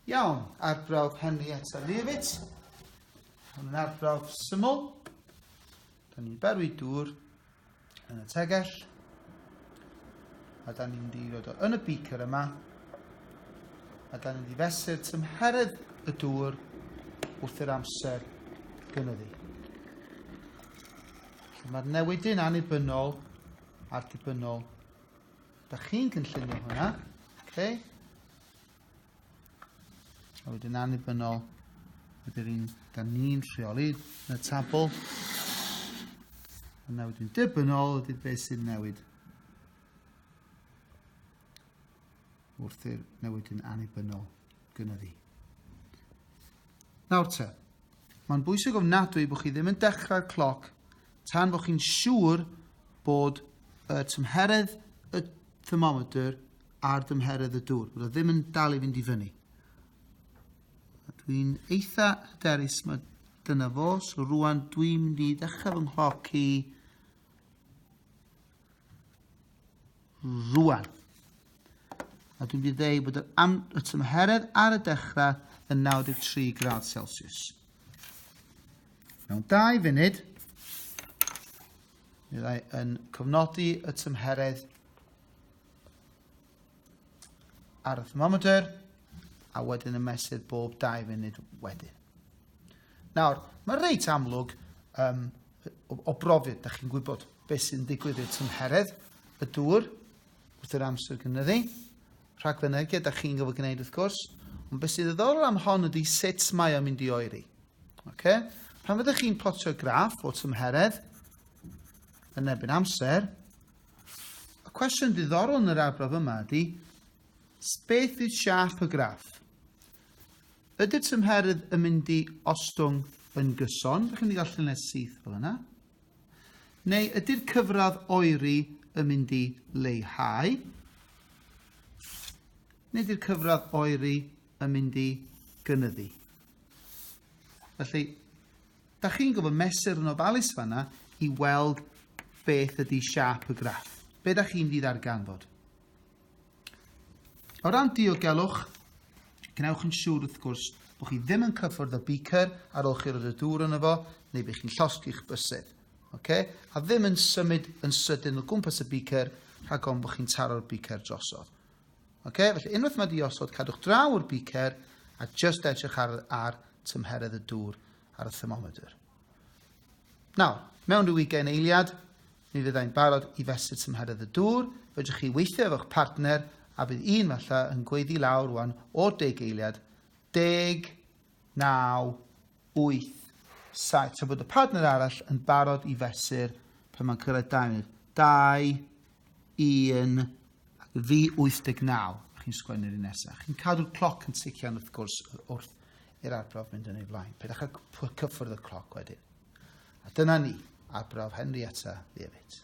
Iawn, arbrawf Henrietta Leavitt. Hwn yn arbrawf syml. Da ni'n berwi dŵr yn y tegell. A da ni'n mynd i roed o yn y beaker yma. A da ni'n mynd i fesur tymheredd y dŵr wrth yr amser gynyddu. Mae'r newidyn annibynnol a'r dibynnol. Da chi'n cynllunio hwnna. Okay. A wedyn annibynnol ydy'r un da ni'n rheoli yn y tabl. A newidyn dibynnol ydy'r beth sy'n newid wrth i'r newidyn annibynnol gynyddu. Nawr te, mae'n bwysig ofnadwy bod chi ddim yn dechrau'r cloc tan bod chi'n siŵr bod y tymheredd y thermometer a'r tymheredd y dŵr, bod o ddim yn dal i fynd i fyny. Dwi'n eitha hyderus mae dyna fo, so rwan dwi'n mynd i ddechrau fy nghloc i rwan. A dwi'n mynd i ddweud bod y tymheredd ar y dechrau yn 93 grad Celsius. Mewn 2 funud, byddai yn cofnodi y tymheredd ar y thermometer a wedyn y mesur bob 2 funud wedyn. Nawr, mae'n reit amlwg o brofiad, da chi'n gwybod beth sy'n digwydd i'r tymheredd y dŵr wrth yr amser gynyddu. Rhagfynegiad da chi'n gofod gwneud wrth gwrs, ond beth sy'n ddiddorol am hon ydy sut mae o'n mynd i oeri. Okay? Pan fyddwch chi'n plotio graff o tymheredd yn erbyn amser, y cwestiwn diddorol yn yr arbrawf yma ydy, beth yw siâp y graff? Ydy'r tymheredd yn mynd i ostwng yn gyson? Rydych chi'n gallu gwneud syth fel yna? Neu ydy'r cyfradd oeri yn mynd i leihau? Neu ydy'r cyfradd oeri yn mynd i gynyddu? Felly, da chi'n gwybod mesur yn ofalus fanna i weld beth ydy siâp y graff. Be da chi'n di ddarganfod? O ran diogelwch, gwnewch yn siŵr wrth gwrs bod chi ddim yn cyffwrdd y beaker ar ôl chi roed y dŵr yno fo, neu bydd chi'n llosgi'ch bysedd. Okay? A ddim yn symud yn sydyn o gwmpas y beaker rhag ond bod chi'n taro'r beaker drosodd. Okay? Felly unwaith mae di osod, cadwch draw o'r beaker a just edrych ar tymheredd y dŵr ar y thermometer. Nawr, mewn rhyw 20 eiliad, mi fyddai'n barod i fesur tymheredd y dŵr, fedrwch chi weithio efo'ch partner a bydd un falle yn gweiddi lawr rwan o'r 10 eiliad, 10, 9, 8, 7. So bod y partner arall yn barod i fesur pan mae'n cyrraedd 2 munud. 2, 1, ac fi 89. Chi'n sgwennu'r un nesaf. Chi'n cadw'r cloc yn ticio wrth gwrs wrth i'r arbrawf mynd yn ei flaen. Pidwch â cyffwrdd y cloc wedyn. A dyna ni, arbrawf Henrietta Leavitt.